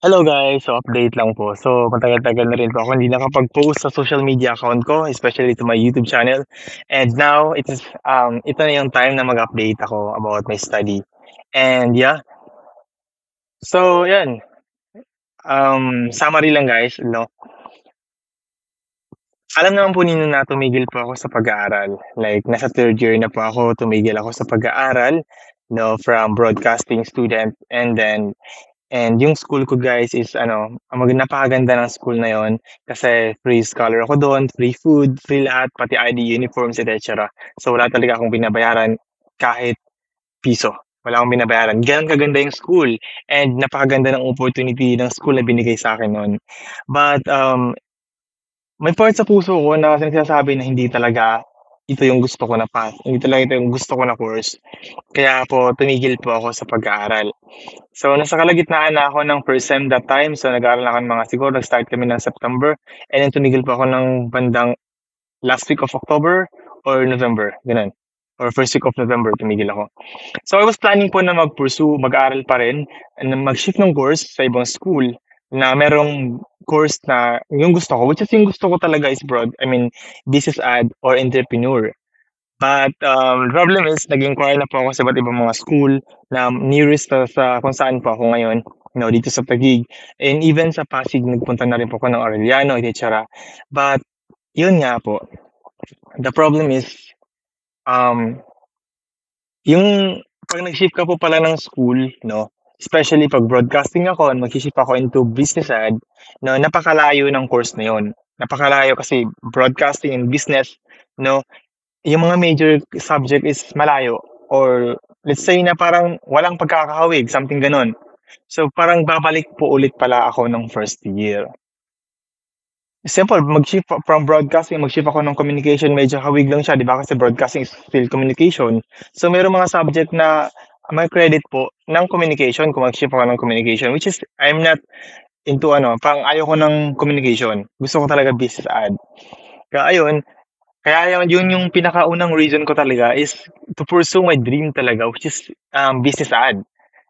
Hello guys, so update lang po. So matagal-tagal na rin po ako hindi nakapag-post sa social media account ko, especially to my YouTube channel. And now ito na yung time na mag-update ako about my study. And yeah, so yan, summary lang guys, no? Alam naman po ninyo na tumigil po ako sa pag-aaral. Like nasa third year na po ako, tumigil ako sa pag-aaral, no, from broadcasting student. And yung school ko guys is napakaganda ng school na yon kasi free scholar ako doon, free food, free lahat, pati ID, uniforms, etc. So wala talaga akong binabayaran kahit piso. Wala akong binabayaran. Gano'n kaganda yung school and napakaganda ng opportunity ng school na binigay sa akin no'n. But may part sa puso ko na nagsasabi na hindi talaga ito yung gusto ko na path, hindi talaga ito yung gusto ko na course. Kaya po tumigil po ako sa pag-aaral. So, nasa kalagitnaan na ako ng first sem that time. So, nag-aaral ako ng mga siguro nag-start kami ng September and then tumigil po ako ng bandang last week of October or November, gano'n. Or first week of November tumigil ako. So, I was planning po na mag-pursue, mag-aaral pa rin and mag-shift ng course sa ibang school na merong course na yung gusto ko, which is yung gusto ko talaga is business ad or entrepreneur. But, problem is nag-inquire na po ako sa iba't ibang mga school na nearest sa kung saan po ako ngayon, dito sa Taguig. And even sa Pasig nagpunta na rin po ako ng Arellano et cetera. But yun nga po, the problem is, um, yung 'pag nag-shift ka po pala ng school 'no, especially 'pag broadcasting ako and magshi-shift ako into business ad 'no, napakalayo ng course na yun. Napakalayo kasi broadcasting and business 'no, yung mga major subject is malayo or let's say na parang walang pagkakahawig, something gano'n. So, parang babalik po ulit pala ako ng first year. Simple, mag-shift from broadcasting, mag-shift ako ng communication, medyo hawig lang siya, 'di ba, kasi broadcasting is still communication. So, merong mga subject na may credit po ng communication kung mag-shift ako ng communication, which is I'm not into parang ayaw ko ng communication. Gusto ko talaga business ad. Kaya ayun, kaya yun yung pinakaunang reason ko talaga is to pursue my dream talaga, which is, business ad.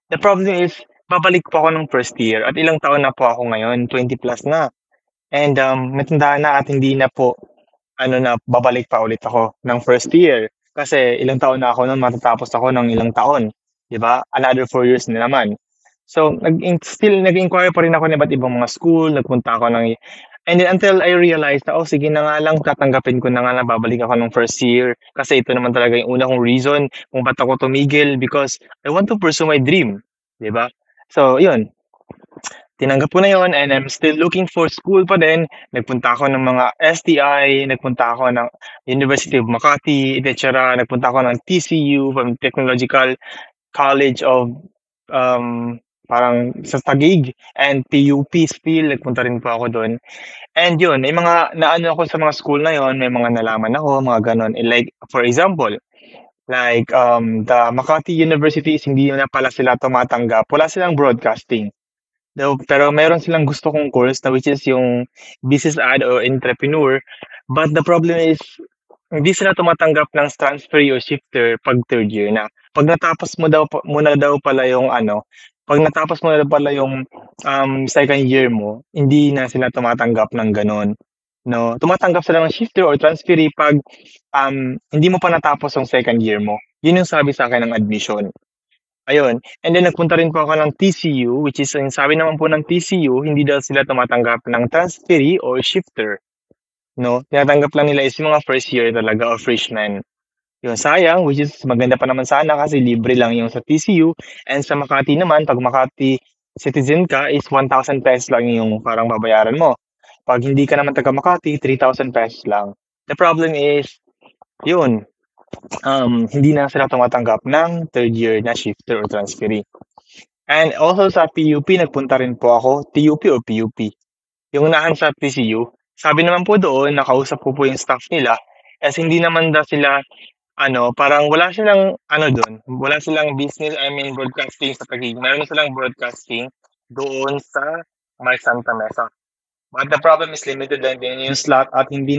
The problem is, babalik po ako ng first year at ilang taon na po ako ngayon, 20 plus na. And, matanda na at hindi na po babalik pa ulit ako ng first year. Kasi ilang taon na ako nun, matatapos ako ng ilang taon, 'di ba? Another 4 years na naman. So, nag-inquire pa rin ako ng iba't ibang mga school, nagpunta ako ng and then until I realized na, "Oh, sige na nga lang, tatanggapin ko na nga na babalik ako ng first year." Kasi ito naman talaga yung una kong reason kung ba't ako tumigil because I want to pursue my dream, 'di ba? So, yun, tinanggap ko na yun and I'm still looking for school pa din. Nagpunta ako ng mga STI, nagpunta ako ng University of Makati, et cetera. Nagpunta ako ng TCU, from Technological College of, um, parang sa Taguig and PUP still, nagpunta rin po ako dun. And yun, may mga naano ako sa mga school na yun, may mga nalaman ako, mga gano'n. Like, for example, like, the Makati University is hindi na pala sila tumatanggap, wala silang broadcasting. Though, pero meron silang gusto kong course na which is yung business ad or entrepreneur. But the problem is, hindi sila tumatanggap ng transferee o shifter 'pag third year na. 'Pag natapos mo na daw pala yung 'pag natapos mo na pala yung, second year mo, hindi na sila tumatanggap ng gano'n, 'no. Tumatanggap sila ng shifter or transferee 'pag, hindi mo pa natapos yung second year mo. Yun yung sabi sa'kin ng admission. Ayun, and then nagpunta rin po ako ng TCU, which is ang sabi naman po ng TCU hindi daw sila tumatanggap ng transferee or shifter, 'no. Tinatanggap lang nila is yung mga first year talaga or freshmen. Yun, sayang, which is maganda pa naman sana kasi libre lang yung sa TCU and sa Makati naman 'pag Makati citizen ka is ₱1,000 lang yung parang babayaran mo. 'Pag hindi ka naman taga Makati, ₱3,000 lang. The problem is, yun, hindi na sila tumatanggap ng third year na shifter or transferee. And also sa PUP nagpunta rin po ako, TUP o PUP, yung unahan sa TCU. Sabi naman po doon, nakausap ko po yung staff nila, as hindi naman daw sila parang wala silang dun, wala silang broadcasting sa Taguig. Meron silang broadcasting doon sa May Santa Mesa. But the problem is limited lang din yung slot at hindi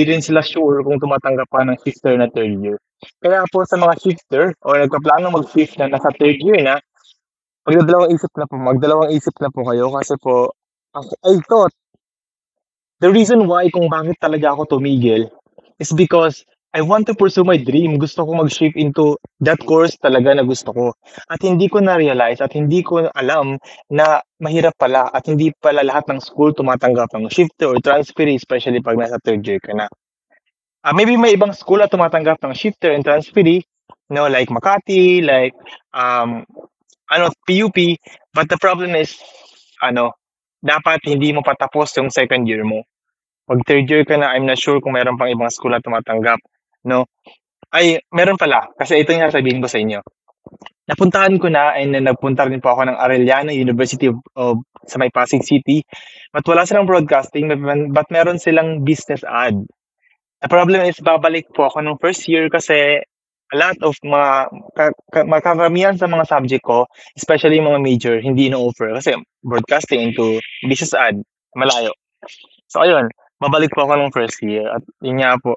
rin sila sure kung tumatanggap pa ng shifter na third year. Kaya po sa mga shifter o nagpaplano mag-shift na nasa third year na, magdalawang isip na po kayo kasi po, I thought the reason why kung bakit talaga ako tumigil is because I want to pursue my dream. Gusto ko mag-shift into that course talaga na gusto ko. At hindi ko na-realize at hindi ko alam na mahirap pala at hindi pala lahat ng school tumatanggap ng shifter or transferee, especially pag nasa third year ka na. Maybe may ibang school na tumatanggap ng shifter and transferee, like Makati, like um, PUP, but the problem is, ano, dapat hindi mo patapos yung second year mo. Pag third year ka na, I'm not sure kung meron pang ibang school na tumatanggap, no? Ay, meron pala, kasi ito yung sasabihin ko sa inyo. Napuntahan ko na and then nagpunta rin po ako ng Arellano University of sa may Pasig City. But wala silang broadcasting, but meron silang business ad. The problem is babalik po ako nung first year kasi a lot of karamihan sa mga subject ko, especially yung mga major, hindi ino-offer kasi broadcasting into business ad, malayo. So ayun, babalik po ako nung first year at yun nga po,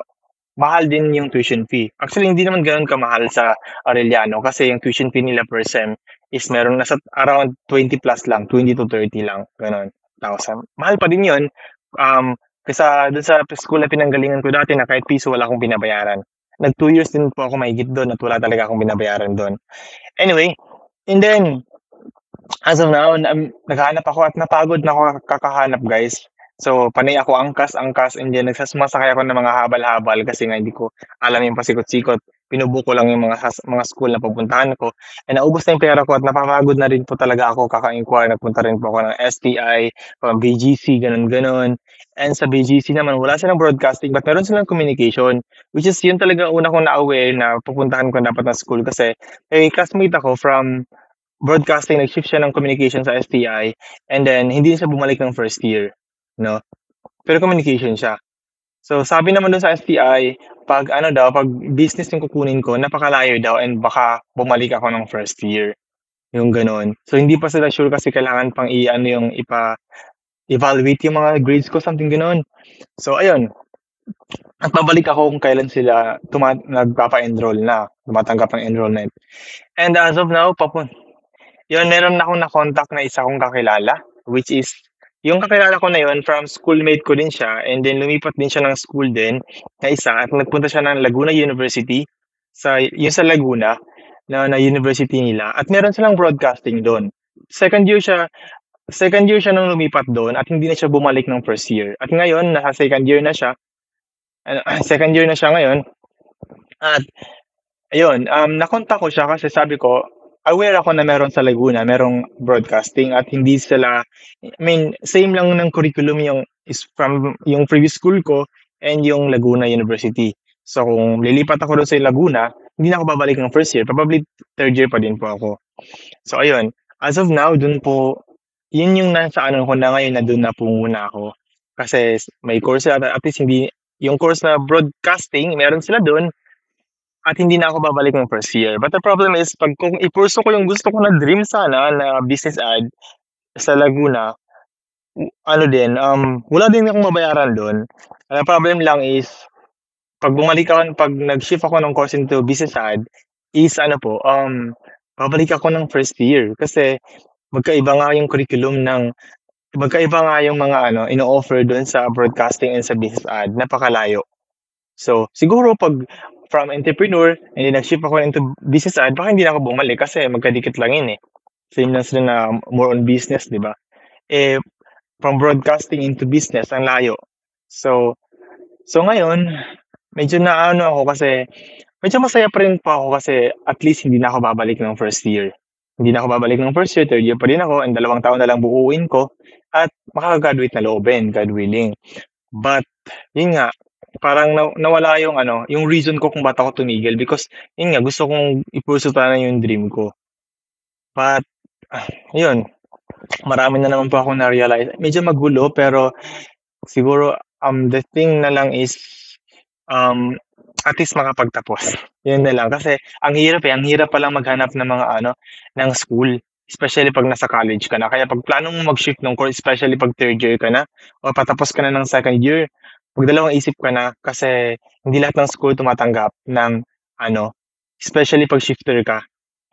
mahal din yung tuition fee. Actually, hindi naman gano'n kamahal sa Arellano kasi yung tuition fee nila per sem is meron nasa around 20 plus lang, 20 to 30 lang, gano'n, thousand. Mahal pa din yun, kaysa dun sa school na pinanggalingan ko dati na kahit piso wala akong binabayaran. Nag 2 years din po ako mahigit doon at wala talaga akong binabayaran doon. Anyway, and then as of now, naghahanap ako at napagod na ako kakahanap, guys. So, panay ako angkas, and then sumasakay ako ng mga habal-habal kasi nga hindi ko alam yung pasikot-sikot. Pinubook ko lang yung mga school na pupuntahan ko. And naubos na yung pera ko at napapagod na rin po talaga ako kaka-inquire. Nagpunta rin po ako ng STI, BGC, ganun-ganon. And sa BGC naman, wala silang broadcasting but meron silang communication. Which is yun talaga una kong na-aware na pupuntahan ko dapat na school kasi may classmate ako from broadcasting, nag-shift siya ng communication sa STI and then hindi siya bumalik ng first year, no? Pero communication siya. So sabi naman dun sa STI, pag business yung kukunin ko, napakalayo daw and baka bumalik ako ng first year, yung gano'n. So hindi pa sila sure kasi kailangan pang yung evaluate yung mga grades ko, something gano'n. So ayun, at babalik ako kung kailan sila nagpapa-enroll na, tumatanggap ng enrollment. And as of now, yun, meron akong na-contact na isa kong kakilala, which is, yung kakilala ko na yun, from schoolmate ko din siya, and then lumipat din siya ng school din, na isa, at nagpunta siya ng Laguna University, yung sa Laguna, na university nila, at meron silang broadcasting doon. Second year siya nung lumipat doon, at hindi na siya bumalik ng first year. At ngayon, nasa second year na siya, second year na siya ngayon, at ayun, na-contact ko siya kasi sabi ko, aware ako na meron sa Laguna, merong broadcasting at hindi sila, I mean, same lang ng curriculum is from yung previous school ko and yung Laguna University. So kung lilipat ako doon sa Laguna, hindi na ako babalik ng first year, probably third year pa din po ako. So ayun, as of now, dun po, yun yung nasa ko na ngayon na dun na po muna ako. Kasi may course at least hindi, yung course na broadcasting, meron sila dun, at hindi na ako babalik ng first year. But the problem is, kung ipurso ko yung gusto ko na dream sana na business ad sa Laguna, wala din akong mabayaran doon. Ang problem lang is, pag nag-shift ako ng course into business ad, is babalik ako ng first year. Kasi magkaiba nga yung curriculum magkaiba nga yung mga ino-offer doon sa broadcasting and sa business ad, napakalayo. So, siguro from entrepreneur and then nag-shift ako into business ad, baka hindi na ako bumalik kasi magkadikit lang yun eh. Same lang sila na more on business, di ba? From broadcasting into business, ang layo. So ngayon, medyo ako kasi, medyo masaya pa rin po ako kasi at least hindi na ako babalik ng first year. Hindi na ako babalik ng first year, third year pa rin ako, and 2 taon na lang buuin ko at makaka-graduate na loobin, God willing. But, yun nga, parang nawala yung reason ko kung ba't ako tumigil because yun nga, gusto kong i-pursue talaga yung dream ko. But, yun, marami na naman po akong na-realize. Medyo magulo pero siguro the thing na lang is at least makapagtapos. Yun na lang kasi ang hirap palang maghanap ng mga ng school, especially pag nasa college ka na. Kaya pag plano mo mag-shift ng course, especially pag third year ka na o patapos ka na ng second year, magdalawang isip ka na kasi hindi lahat ng school tumatanggap ng especially pag shifter ka.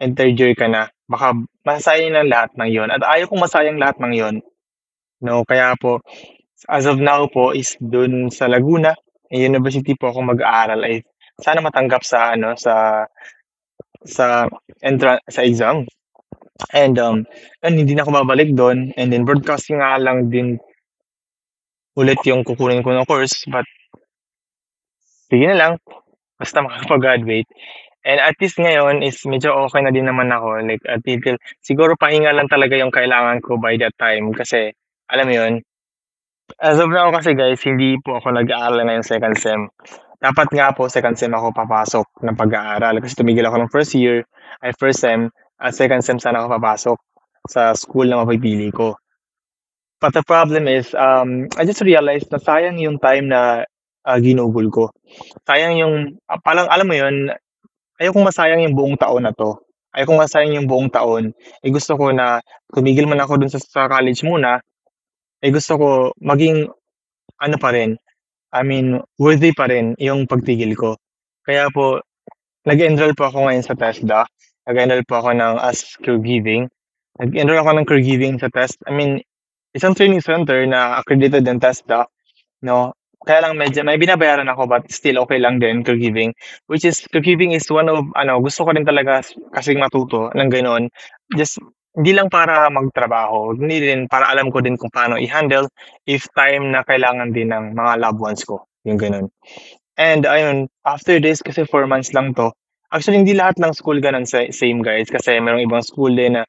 and third year ka na, baka masasayang lang lahat ng yon at ayaw kong masayang lahat ng yon, 'no. Kaya po, as of now po is dun sa Laguna University po ako mag-aaral ay sana matanggap sa ano, sa sa exam and, hindi na ako babalik dun and then broadcasting nga lang din ulit yung kukunin ko na course but sige na lang, basta makapag-graduate. And at least ngayon is medyo okey na din naman ako like until siguro pahinga lang talaga yung kailangan ko by that time kasi alam mo yun, as of now kasi guys hindi po ako nag-aaral ngayong second sem. Dapat nga po second sem ako papasok ng pag-aaral kasi tumigil ako ng first sem at second sem sana ako papasok sa school na mapipili ko. But the problem is, I just realized na sayang yung time na, ginugol ko. Sayang yung, parang alam mo yun, ayokong masayang yung buong taon na 'to. Ayokong masayang yung buong taon. Eh, gusto ko na tumigil man ako dun sa college muna, eh, gusto ko maging ano pa rin, I mean worthy pa rin yung pagtigil ko. Kaya po nag-enroll po ako ngayon sa TESDA. Nag-enroll po ako ng as caregiving. Nag-enroll ako ng caregiving sa I mean, isang training center na accredited ng TESDA. 'No, kaya lang medyo may binabayaran ako but still okey lang din caregiving. Which is caregiving is one of ano, gusto ko rin talaga kasing matuto ng gano'n. Just hindi lang para magtrabaho, hindi din para alam ko din kung paano i-handle if time na kailangan din ng mga loved ones ko, yung gano'n. And ayun, after this kasi 4 months lang 'to. Actually hindi lahat ng school gano'n same guys, kasi merong ibang school din na,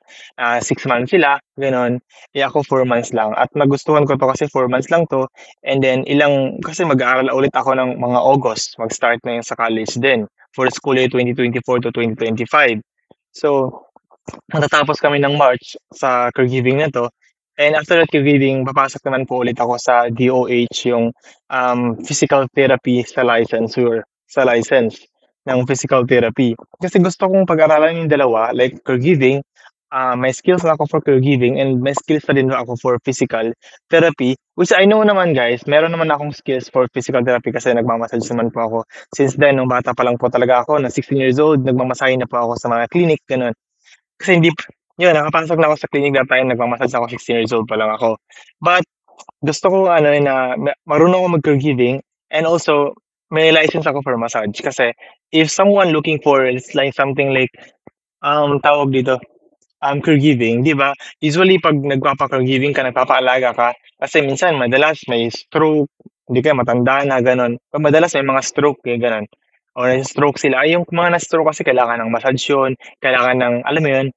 6 months sila gano'n, eh, ako 4 months lang at nagustuhan ko 'to kasi 4 months lang 'to and then kasi mag-aaral ulit ako ng mga August, mag-start na 'yun sa college din for school year 2024 to 2025. So matatapos kami ng March sa caregiving na 'to and after that caregiving papasok naman po ulit ako sa DOH yung, physical therapy sa license ng physical therapy. Kasi gusto kong pag-aralan yung dalawa like caregiving, may skills na ako for caregiving and may skills na din ako for physical therapy, which I know naman guys, meron naman akong skills for physical therapy kasi nagma-massage naman po ako. Since then nung bata pa lang po talaga ako na 16 years old nagmamasahe na po ako sa mga clinic gano'n. Kasi hindi p yun nakapasok na ako sa clinic that time nagma-massage ako 16 years old pa lang ako. But gusto ko ano, eh, na marunong ako mag-caregiving and also may license ako for massage kasi if someone looking for it's like something like, tawag dito, caregiving, 'di ba? Usually 'pag nagpapa-caregiving ka, nagpapaalaga ka kasi minsan madalas may stroke, hindi kaya matanda na gano'n. Madalas may mga stroke, eh, gano'n or na-stroke sila. Ay yung mga na-stroke kasi kailangan ng massage yun, kailangan ng alam mo yun.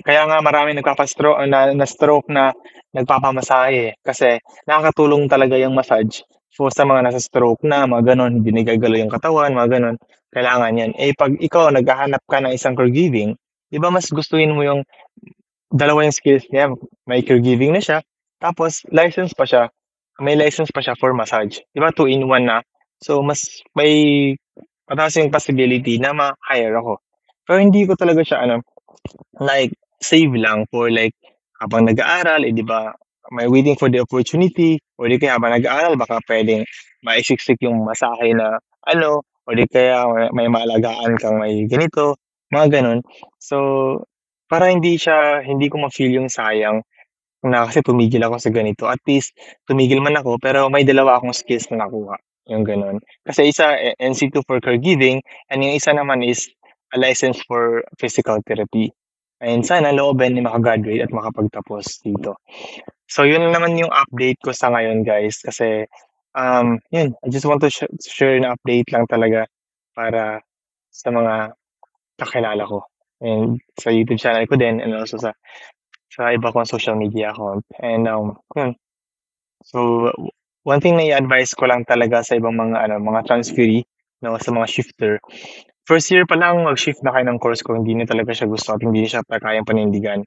Kaya nga maraming na-stroke na nagpapamasahe kasi nakakatulong talaga yung massage for sa mga nasa-stroke na mga gano'n, hindi nagagalaw yung katawan, mga gano'n, kailangan 'yan. Eh, 'pag ikaw naghahanap ka ng isang caregiving, 'di ba mas gustuhin mo yung dalawa yung skills niya, may caregiving na siya, tapos may license pa siya for massage, 'di ba two in one na. So mas mataas yung possibility na ma-hire ako. Pero hindi ko talaga siya ano like, save lang for like, habang nag-aaral, eh, 'di ba, may waiting for the opportunity or di kaya habang nag-aaral baka puwedeng maisiksik yung masahe na ano, or di kaya may maalagaan kang may ganito, mga gano'n. So, para hindi ko ma-feel yung sayang na kasi tumigil ako sa ganito, at least tumigil man ako pero may dalawa akong skills na nakuha, yung gano'n. Kasi isa, NC2 for caregiving and yung isa naman is a license for physical therapy. And sana loobin na maka-graduate at makapagtapos dito. So yun naman yung update ko sa ngayon guys kasi, yun I just want to share na update lang talaga para sa mga kakilala ko and sa YouTube channel ko din and also sa iba kong social media account and, yun. So, one thing na i-advice ko lang talaga sa ibang mga ano, mga transferee 'no, sa mga shifter, first year pa lang mag-shift na kayo ng course kung hindi niyo talaga siya gusto at hindi niyo siya kayang panindigan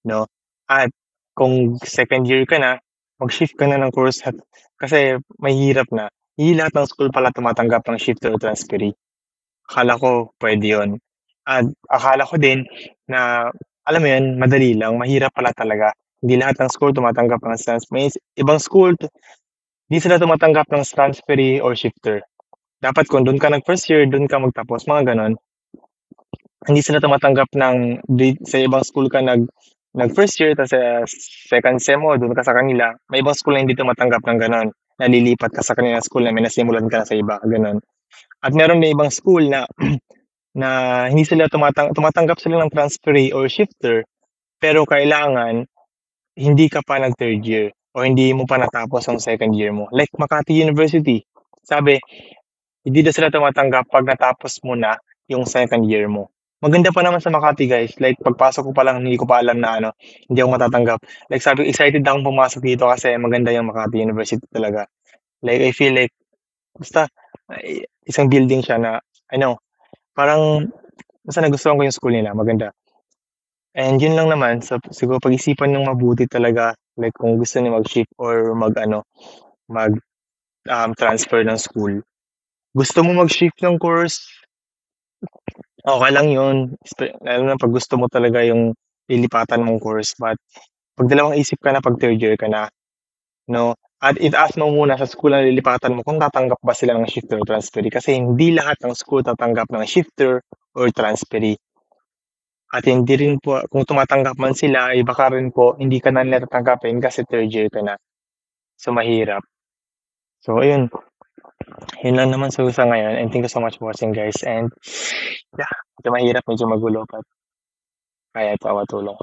'no. At kung second year ka na, mag-shift ka na ng course at kasi mahihirap na. Hindi lahat ng school pala tumatanggap ng shifter o transferee. Akala ko puwede yun at akala ko din na alam mo yun, madali lang, mahirap pala talaga. Hindi lahat ng school tumatanggap ng may ibang school 'di sila tumatanggap ng transferee or shifter. Dapat kung dun ka nag first year, dun ka magtapos, mga gano'n. hindi sila tumatanggap ng sa ibang school ka nag first year tas sa second sem mo dun ka sa kanila, may ibang school na hindi tumatanggap ng gano'n, na lilipat ka sa kanilang school na may nasimulan ka na sa iba, gano'n. At meron din ibang school na na hindi sila tumatanggap sila ng transferee or shifter, pero kailangan hindi ka pa nag-third year o hindi mo pa natapos ang second year mo. Like Makati University, sabi hindi daw sila tumatanggap 'pag natapos mo na yung second year mo. Maganda pa naman sa Makati guys, like pagpasok ko pa lang hindi ko pa alam na ano, hindi ako matatanggap. Like sabi excited akong pumasok dito kasi maganda yung Makati University talaga. Like I feel like basta isang building siya na ano, parang basta nagustuhan ko yung school nila, maganda. And yun lang naman siguro pag-isipan niyong mabuti talaga like kung gusto niyo mag-shift or mag-ano, transfer ng school. Gusto mo mag-shift ng course, okey lang yun, lalo na 'pag gusto mo talaga yung lilipatan mong course but 'pag dalawang isip ka na 'pag third year ka na 'no, at itaas mo muna sa school na lilipatan mo kung tatanggap ba sila ng shifter o transferee kasi hindi lahat ng school tatanggap ng shifter or transferee. At hindi rin po kung tumatanggap man sila, eh, baka rin po hindi ka na nila tatanggapin kasi third year ka na. So, mahirap. So, ayun, yun lang naman siguro sa ngayon and thank you so much for watching guys and yeah, medyo mahirap, medyo magulo but kaya ito, tulong.